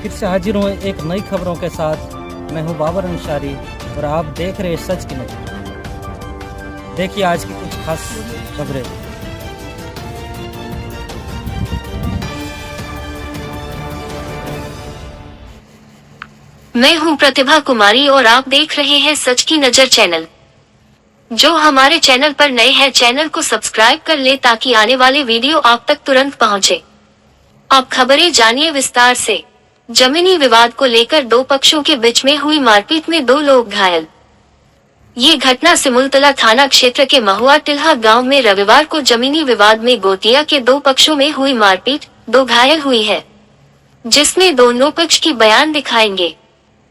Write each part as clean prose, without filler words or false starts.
फिर से हाजिर हूँ एक नई खबरों के साथ। मैं हूँ बाबर अंसारी और आप देख रहे हैं सच की नज़र। देखिए आज की कुछ खास खबरें। मैं हूँ प्रतिभा कुमारी और आप देख रहे हैं सच की नज़र चैनल। जो हमारे चैनल पर नए हैं चैनल को सब्सक्राइब कर ले ताकि आने वाले वीडियो आप तक तुरंत पहुँचे। अब खबरें जानिए विस्तार से। जमीनी विवाद को लेकर दो पक्षों के बीच में हुई मारपीट में 2 लोग घायल। ये घटना सिमुलतला थाना क्षेत्र के महुआ टिल्हा गांव में रविवार को जमीनी विवाद में गोतिया के 2 पक्षों में हुई मारपीट 2 घायल हुई है, जिसमें दोनों पक्ष की बयान दिखाएंगे।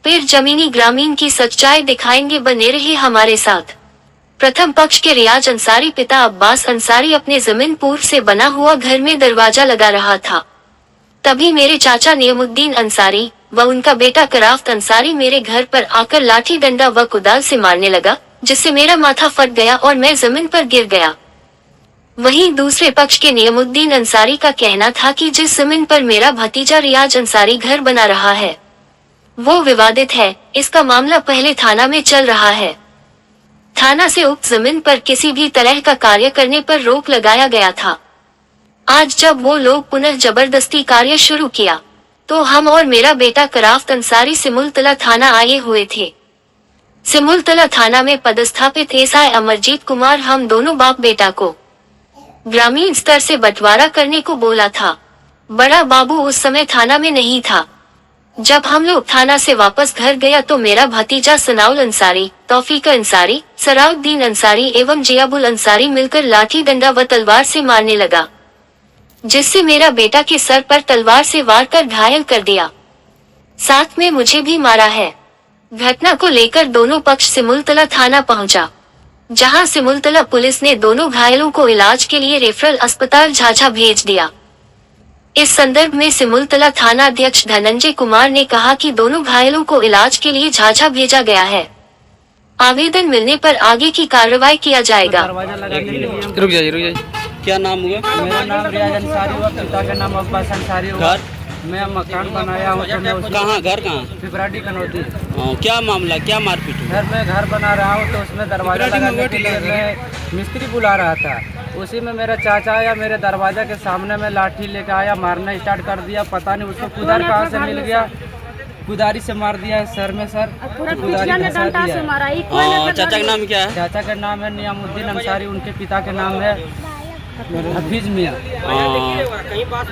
फिर जमीनी ग्रामीण की सच्चाई दिखाएंगे। बने रहे हमारे साथ। प्रथम पक्ष के रियाज अंसारी पिता अब्बास अंसारी अपने जमीन पूर्व से बना हुआ घर में दरवाजा लगा रहा था। तभी मेरे चाचा नियमुद्दीन अंसारी व उनका बेटा कराफ्त अंसारी मेरे घर पर आकर लाठी डंडा व कुदाल से मारने लगा, जिससे मेरा माथा फट गया और मैं जमीन पर गिर गया। वहीं दूसरे पक्ष के नियमुद्दीन अंसारी का कहना था कि जिस जमीन पर मेरा भतीजा रियाज अंसारी घर बना रहा है वो विवादित है। इसका मामला पहले थाना में चल रहा है। थाना से उक्त जमीन पर किसी भी तरह का कार्य करने पर रोक लगाया गया था। आज जब वो लोग पुनः जबरदस्ती कार्य शुरू किया तो हम और मेरा बेटा कराफ्त अंसारी सिमुलतला थाना आए हुए थे। सिमुलतला थाना में पदस्थापित एसआई अमरजीत कुमार हम दोनों बाप बेटा को ग्रामीण स्तर से बंटवारा करने को बोला था। बड़ा बाबू उस समय थाना में नहीं था। जब हम लोग थाना से वापस घर गया तो मेरा भतीजा सनाउल अंसारी, तौफीक अंसारी, सराउद्दीन अंसारी एवं जियाबुल अंसारी मिलकर लाठी डंडा व तलवार से मारने लगा, जिससे मेरा बेटा के सर पर तलवार से वार कर घायल कर दिया। साथ में मुझे भी मारा है। घटना को लेकर दोनों पक्ष सिमुलतला थाना पहुंचा, जहां सिमुलतला पुलिस ने दोनों घायलों को इलाज के लिए रेफरल अस्पताल झाझा भेज दिया। इस संदर्भ में सिमुलतला थाना अध्यक्ष धनंजय कुमार ने कहा कि दोनों घायलों को इलाज के लिए झाझा भेजा गया है। आवेदन मिलने पर आगे की कार्रवाई किया जाएगा। रुक जाइए। क्या नाम हुआ? मेरा नाम रियाज अंसारी हुआ, पिता का नाम अब्बास अंसारी हुआ। मैं मकान बनाया हूँ। कहाँ? घर कहाँ? पिपराडी कनौती। क्या मामला, क्या मारपीट हुई? घर में घर बना रहा हूँ तो उसमें दरवाजा लगाने के लिए मैं मिस्त्री बुला रहा था। उसी में मेरा चाचा आया, मेरे दरवाजा के सामने में लाठी लेकर आया, मारना स्टार्ट कर दिया। पता नहीं उसको कुदार कहाँ से मिल गया, कुदारी से मार दिया है सर में। सर कुदारी धंसा दिया। चाचा का नाम क्या है? चाचा का नाम है नियामुद्दीन अंसारी, उनके पिता का नाम है हफीज मियाँ।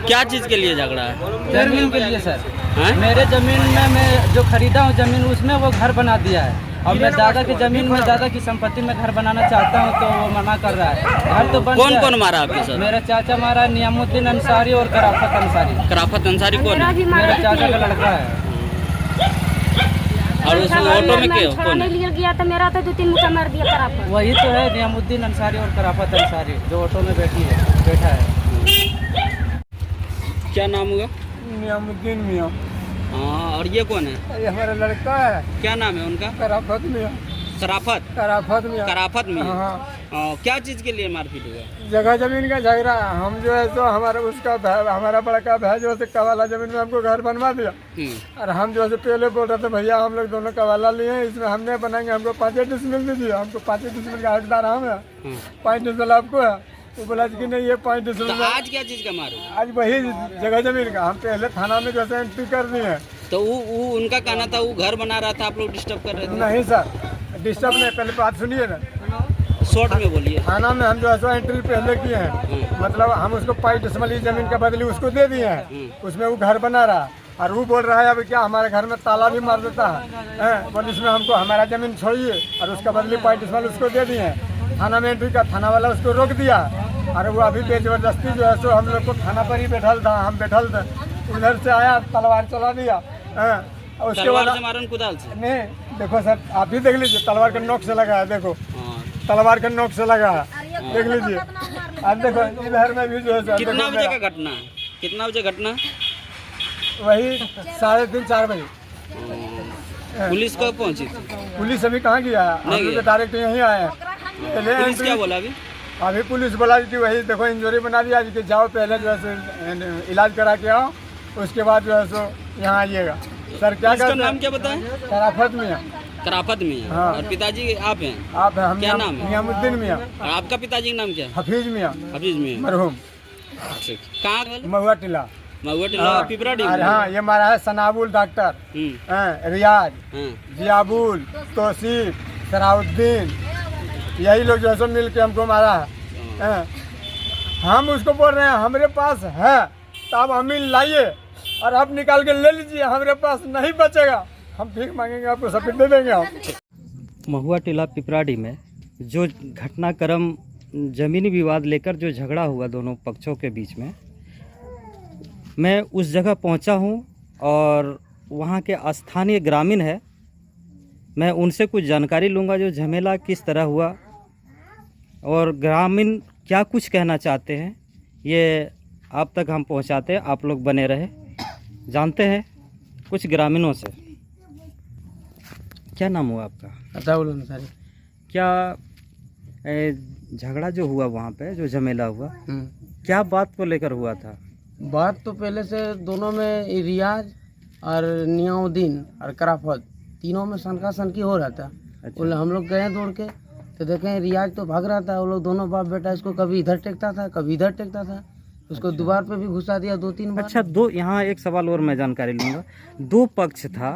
क्या चीज़ के लिए झगड़ा है? जमीन के लिए सर। है? मेरे जमीन में मैं जो खरीदा हूँ जमीन उसमें वो घर बना दिया है। और मैं दादा की जमीन में दादा की संपत्ति में घर बनाना चाहता हूँ तो वो मना कर रहा है। घर तो बन कौन कौन मारा आपके साथ? मेरा चाचा मारा, नियामुद्दीन अंसारी और कराफत अंसारी। कराफत अंसारी कौन है? मेरा चाचा का लड़का है। और उसमें ऑटो में क्या कौन है? गया था मेरा तो 2-3 मुक्का मार दिया कराफत। वही तो है नियामुद्दीन अंसारी और कराफत अंसारी जो ऑटो में बैठा है। क्या नाम हुआ? नियामुद्दीन मियाँ। हाँ, और ये कौन है? ये हमारा लड़का है। क्या नाम है उनका? कराफत मियाँ। कराफत? कराफत मियाँ। कराफत में? हाँ। क्या चीज़ के लिए मारपीट हुआ? जगह जमीन का झगड़ा। हम जो है तो हमारा उसका हमारा बड़का भाई जो है कवाला जमीन में हमको घर बनवा दिया। और हम जो है पहले बोल रहे थे भैया हम लोग दोनों कवाला लिए हैं, इसमें हमने बनाएंगे, हमको 5 डिसमिल दीजिए। हमको 5 डिसमिल का हकदार हम है, 5 डिसमिल आपको है। वो बोला कि नहीं ये 5 डिसमिल। तो आज क्या चीज़ का मार हुआ? आज वही जगह जमीन का। हम पहले थाना में जैसे एंट्री कर दिए हैं। तो वो उनका कहना था वो घर बना रहा था, आप लोग डिस्टर्ब कर रहे थे? नहीं सर, डिस्टर्ब नहीं। पहले बात सुनिए ना, शॉर्ट में बोलिए। थाना में हम जो है एंट्री पहले किए हैं। मतलब हम उसको 5 डिसमिल जमीन का बदली उसको दे दिए हैं। उसमें वो घर बना रहा और वो बोल रहा है अभी क्या हमारे घर में ताला भी मार देता है। बोल इसमें हमको हमारा जमीन छोड़िए और उसका बदली 5 डिसमिल उसको दे दिए हैं। थाना में एंट्री का थाना वाला उसको रोक दिया और वो अभी बेजबरदस्ती जो है सो हम लोग को थाना पर ही बैठल था। हम बैठल थे, उधर से आया तलवार चला दिया। उसके बाद कुदाल से नहीं, देखो सर आप ही देख लीजिए, तलवार के नोक से लगा है। देखो तलवार के नोक से लगा है, देख लीजिए। अब देखो इधर में भी जो है कितना बजे का घटना है? कितना बजे घटना? वही 3:30-4 बजे। पुलिस कब पहुंची थी? पुलिस अभी कहाँ गया? हम लोग तो डायरेक्ट यहीं आए हैं। पुलिस क्या बोला अभी? अभी पुलिस बोला कि वही देखो इंजरी बना दिया कि जाओ पहले जो है इलाज करा के आओ, उसके बाद जो है सो यहाँ आइएगा। सर क्या इसका कहते नाम हैं? क्या बताएं? शराफत मियाँ। कराफत मियाँ। हाँ। और पिताजी आप हैं? आप हैं? हम क्या नाम है? नियामुद्दीन मियाँ। और आपका पिताजी का नाम क्या है? हफीज मियाँ हफीज मियाँ। मरहूम। ठीक। कहाँ महुआ टिला। महुआ टिला हाँ। पिपरा डी। और हाँ, ये हमारा है सनाबुल डॉक्टर, रियाज, जियाबुल, तौसीफ, सराउद्दीन, यही लोग जो है सो मिल के हमको मारा है। हम उसको बोल रहे हैं हमारे पास है तो आप अमीन लाइए और आप निकाल के ले लीजिए, हमारे पास नहीं बचेगा, हम भीख मांगेंगे आपको सब दे देंगे हम। महुआ टिला पिपराडी में जो घटनाक्रम ज़मीनी विवाद लेकर जो झगड़ा हुआ दोनों पक्षों के बीच में, मैं उस जगह पहुंचा हूं और वहां के स्थानीय ग्रामीण है, मैं उनसे कुछ जानकारी लूंगा जो झमेला किस तरह हुआ और ग्रामीण क्या कुछ कहना चाहते हैं, ये आप तक हम पहुंचाते हैं। आप लोग बने रहे, जानते हैं कुछ ग्रामीणों से। क्या नाम हुआ आपका? अताउल अंसारी। क्या झगड़ा जो हुआ वहाँ पे, जो झमेला हुआ, क्या बात को लेकर हुआ था? बात तो पहले से दोनों में रियाज और नियाउद्दीन और कराफत तीनों में सनका सनकी हो रहा था। अच्छा। हम लोग गए दौड़ के तो देखें रियाज तो भाग रहा था, वो लोग दोनों बाप बेटा इसको कभी इधर टेकता था कभी इधर टेकता था, उसको दीवार पे भी घुसा दिया 2-3 बार। अच्छा, दो यहाँ एक सवाल और मैं जानकारी लूँगा। दो पक्ष था,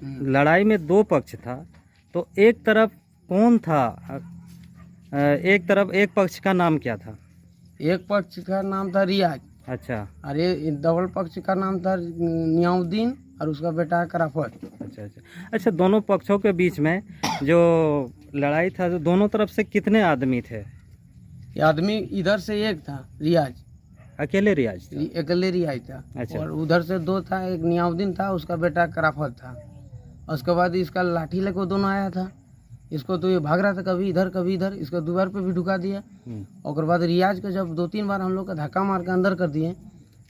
लड़ाई में दो पक्ष था, तो एक तरफ कौन था? एक पक्ष का नाम क्या था? एक पक्ष का नाम था रियाज। अच्छा और ये डबल पक्ष का नाम था नियाउद्दीन और उसका बेटा कराफत। अच्छा अच्छा अच्छा। दोनों पक्षों के बीच में जो लड़ाई था, तो दोनों तरफ से कितने आदमी थे? ये आदमी इधर से एक था रियाज, अकेले रियाज था? अकेले रियाज था। अच्छा। और उधर से 2 था, एक नियाउद्दीन था, उसका बेटा कराफत था। उसके बाद इसका लाठी लेकर दोनों आया था, इसको तो ये भाग रहा था कभी इधर, इसको दीवार पे भी ढुका दिया। और बाद रियाज को जब 2-3 बार हम लोग का धक्का मार के अंदर कर दिए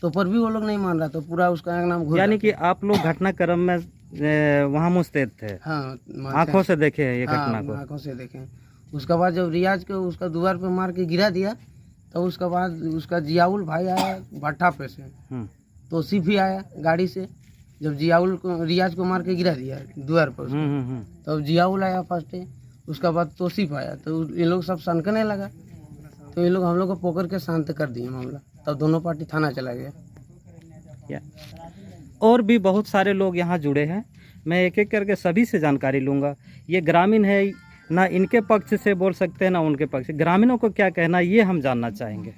तो पर भी वो लोग नहीं मान रहा, तो पूरा उसका एक नाम घुस। यानी कि आप लोग घटनाक्रम में वहाँ मुस्तैद थे? हाँ, आंखों से देखे ये घटना को? आंखों से देखे। उसके बाद जब रियाज को उसका दीवार पे मार के गिरा दिया तो उसके बाद उसका जियाउल भाई आया भट्ठा पे से, तौसीफ भी आया गाड़ी से। जब जियाउल को रियाज को मार के गिरा दिया दीवार पर तब तो जियाउल आया फर्स्ट, उसका बाद तौसीफ आया, तो ये लोग सब सनकने लगा, तो ये लोग हम लोग को पकड़ के शांत कर दिए मामला। तब दोनों पार्टी थाना चला गया। और भी बहुत सारे लोग यहाँ जुड़े हैं, मैं एक एक करके सभी से जानकारी लूँगा। ये ग्रामीण है, ना इनके पक्ष से बोल सकते हैं ना उनके पक्ष से। ग्रामीणों को क्या कहना ये हम जानना चाहेंगे।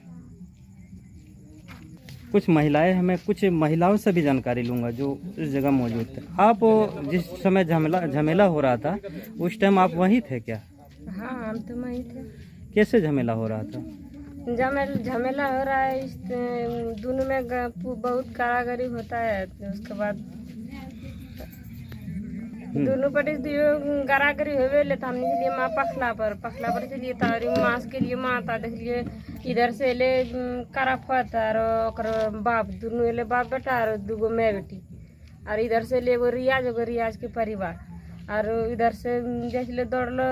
कुछ महिलाएं, हमें कुछ महिलाओं से भी जानकारी लूँगा जो इस जगह मौजूद थे। आप जिस समय झमेला हो रहा था उस टाइम आप वहीं थे क्या? हाँ, हम तो वहीं थे। कैसे झमेला हो रहा था? झमेला हो रहा है, इस दोनों में बहुत कारागरी होता है। उसके बाद दोनों पर कारागरी होवे ले, तो हमने के लिए माँ पखला पर चलिए तारी मास के लिए माँ था। देख लिए इधर से ले कराफत और बाप, दोनों ले बाप बेटा और 2 मैं बेटी, और इधर से ले वो रियाज के परिवार, और इधर से जैसे दौड़लो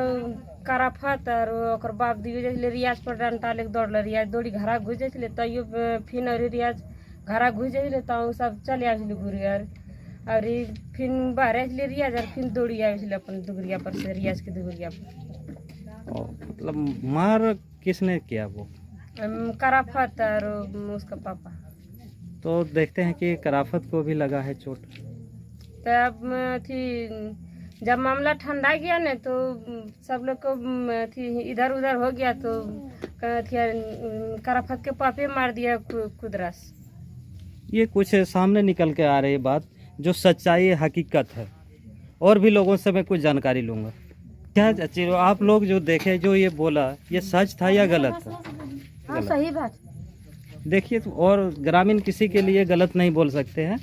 कराफत और बाप दियो जैसे रियाज पर डंटा लेके दौड़ल, रियाज दौड़ी घरा घुस जाए तैयो फिर और रियाज घरा घुस जाए तो सब चले आए घूरी, और फिर बाहर आए रियाज और फिर दौड़ी आए अपन दुगरिया पर से, रियाज के दुगरिया पर। मतलब मार किसने किया? वो कराफत और उसका पापा। तो देखते हैं कि कराफत को भी लगा है चोट। तब थी जब मामला ठंडा गया न तो सब लोग को इधर उधर हो गया, तो कराफत के पापे मार दिया कुदरस। ये कुछ सामने निकल के आ रही बात जो सच्चाई हकीकत है, और भी लोगों से मैं कुछ जानकारी लूँगा। क्या चाची आप लोग जो देखे, जो ये बोला, ये सच था या गलत था? हाँ, सही बात। देखिए, तो और ग्रामीण किसी के लिए गलत नहीं बोल सकते हैं,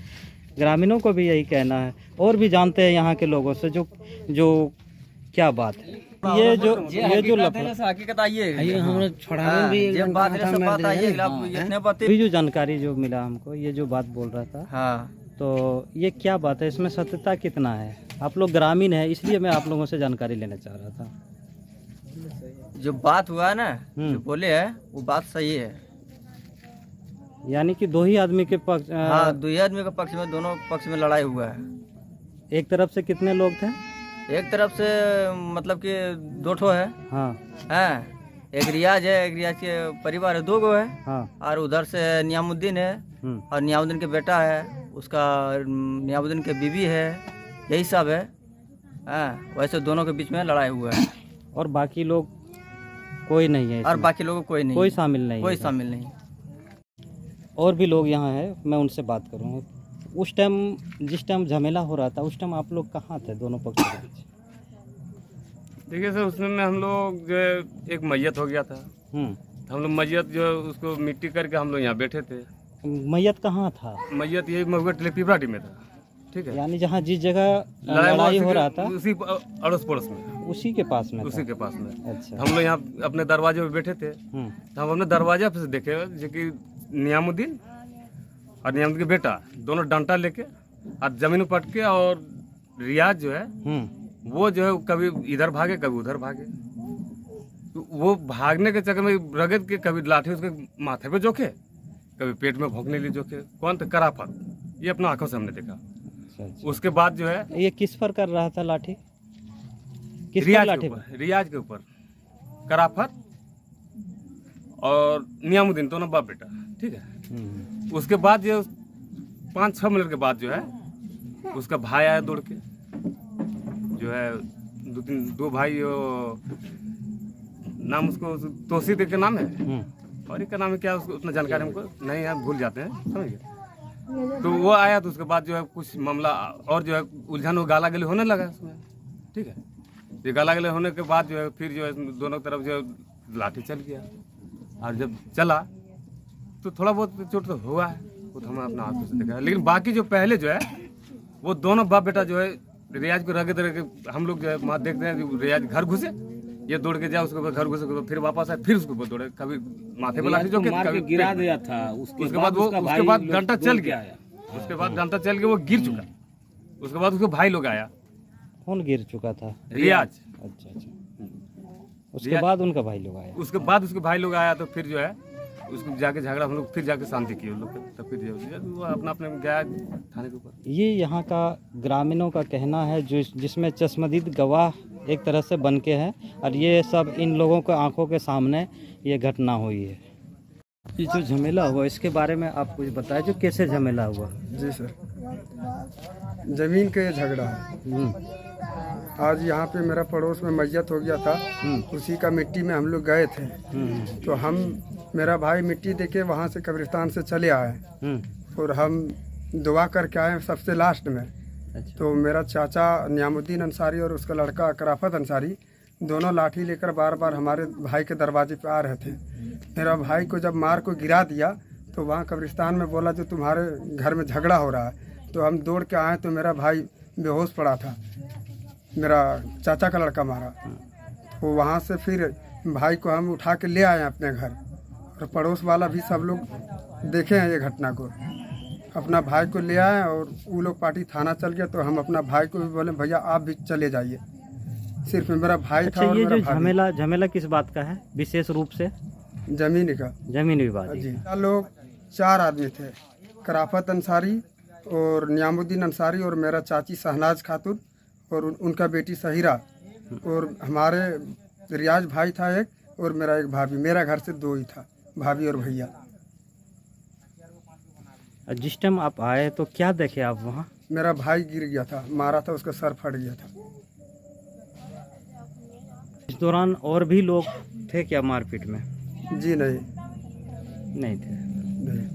ग्रामीणों को भी यही कहना है, और भी जानते हैं यहाँ के लोगों से जो क्या बात है। ये जो हकीकत आइए हम छोड़ा भी जब बात है सब बात आइए इतने बातें भी जो जानकारी जो मिला हमको, ये जो बात बोल रहा था, हाँ, तो ये क्या बात है, इसमें सत्यता कितना है? आप लोग ग्रामीण है, इसलिए मैं आप लोगों से जानकारी लेना चाह रहा था। जो बात हुआ है ना, जो बोले है वो बात सही है। यानी कि दो ही आदमी के पक्ष हाँ, दो ही आदमी के पक्ष में, दोनों पक्ष में लड़ाई हुआ है। एक तरफ से कितने लोग थे? एक तरफ से मतलब कि 2 ठो है। हाँ हैं, एक रियाज है, एक रियाज के परिवार है, 2 गो है। हाँ। और उधर से नियामुद्दीन है, और नियामुद्दीन के बेटा है, उसका नियामुद्दीन के बीवी है, यही सब है। वैसे दोनों के बीच में लड़ाई हुआ है। और बाकी लोग कोई नहीं है और इसमें? बाकी लोगों कोई नहीं, कोई शामिल नहीं कोई है? शामिल नहीं। और भी लोग यहाँ हैं, मैं उनसे बात करूँगा। उस टाइम जिस टाइम झमेला हो रहा था उस टाइम आप लोग कहाँ थे दोनों पक्षों के बीच? देखिए सर, उसमें हम लोग जो है एक मैयत हो गया था। हम लोग मैयत जो है उसको मिट्टी करके हम लोग यहाँ बैठे थे। मैयत कहाँ था? मैयत यही महुआ पिपराटी में था। ठीक है, यानी जहाँ जिस जगह लड़ाई हो रहा था उसी अड़ोस पड़ोस में, उसी के पास में उसी था? के पास में। अच्छा। हम लोग यहाँ अपने दरवाजे पे बैठे थे, तो हम अपने दरवाजे पे से देखे जो कि नियामुद्दीन और नियामुद्दीन के बेटा दोनों डंडा लेके और जमीन पर पट के, और रियाज जो है वो जो है कभी इधर भागे कभी उधर भागे। तो वो भागने के चक्कर में रगड़ के कभी लाठी उसके माथे पे जोखे, कभी पेट में भोंकने लिए जोखे। कौन था? कराफत। ये अपना आंखों से हमने देखा। अच्छा। उसके बाद जो है ये किस पर कर रहा था लाठी? किस पर रियाज के लाठी? ऊपर, रियाज के ऊपर कराफत और नियामुद्दीन, दोनों बाप बेटा। ठीक है, उसके बाद जो 5-6 मिनट के बाद जो है उसका भाई आया दौड़ के, जो है 2 भाई, नाम उसको तोसीद के नाम है, और एक का नाम है क्या, उसको उतना जानकारी हमको नहीं है, भूल जाते हैं, समझ गए। तो वो आया, तो उसके बाद जो है कुछ मामला और जो है उलझन, वो गाला गली होने लगा उसमें। ठीक है, ये गाला गली होने के बाद जो है फिर जो है दोनों तरफ जो है लाठी चल गया, और जब चला तो थोड़ा बहुत चोट तो हुआ है, वो तो हम अपना आंखों से देखा है। लेकिन बाकी जो पहले जो है वो दोनों बाप बेटा जो है रियाज को रगे रगे, हम लोग जो है वहाँ देखते हैं रियाज घर घुसे, ये दौड़ के जाए, उसके बाद घर घुसे, फिर वापस आए, फिर उसको दौड़े, कभी माथे पे लाठी जो कभी गिरा दिया था। उसके बाद डंडा चल गया, उसके बाद डंडा चल गया, वो गिर चुका। उसके बाद उसके भाई लोग आया। कौन गिर चुका था? रियाज। अच्छा अच्छा। उसके बाद उनका भाई लोग आया? उसके बाद उसके भाई लोग आया, तो फिर जो है उसको जाके झगड़ा, हम लोग फिर जाके शांति किए उन लोग, तब फिर वो अपना अपने गया थाने के ऊपर। ये यहाँ का ग्रामीणों का कहना है, जो जिसमें चश्मदीद गवाह एक तरह से बन के हैं, और ये सब इन लोगों के आंखों के सामने ये घटना हुई है। ये जो झमेला हुआ इसके बारे में आप कुछ बताएं, जो कैसे झमेला हुआ? जी सर, जमीन का ये झगड़ा है। आज यहाँ पे मेरा पड़ोस में मैयत हो गया था, उसी का मिट्टी में हम लोग गए थे। तो मेरा भाई मिट्टी देके वहाँ से कब्रिस्तान से चले आए, और हम दुआ करके आए सबसे लास्ट में। अच्छा। तो मेरा चाचा नियामुद्दीन अंसारी और उसका लड़का कराफत अंसारी दोनों लाठी लेकर बार बार हमारे भाई के दरवाजे पे आ रहे थे। मेरा भाई को जब मार को गिरा दिया, तो वहाँ कब्रिस्तान में बोला जो तुम्हारे घर में झगड़ा हो रहा है। तो हम दौड़ के आए, तो मेरा भाई बेहोश पड़ा था, मेरा चाचा का लड़का मारा। तो वहाँ से फिर भाई को हम उठा के ले आए अपने घर, और पड़ोस वाला भी सब लोग देखे हैं ये घटना को। अपना भाई को ले आए, और वो लोग पार्टी थाना चल गया। तो हम अपना भाई को भी बोले भैया आप भी चले जाइए। सिर्फ मेरा भाई अच्छा, था और ये मेरा जो झमेला किस बात का है विशेष रूप से? जमीन का, जमीन विवाद। जी। लोग 4 आदमी थे, कराफत अंसारी और नियामुद्दीन अंसारी और मेरा चाची शहनाज खातून और उनका बेटी सहीरा, और हमारे रियाज भाई था एक, और मेरा एक भाभी। मेरा घर से 2 ही था, भाभी और भैया। जिस टाइम आप आए तो क्या देखे आप वहाँ? मेरा भाई गिर गया था, मारा था, उसका सर फट गया था। इस दौरान और भी लोग थे क्या मारपीट में? जी नहीं, नहीं थे। नहीं।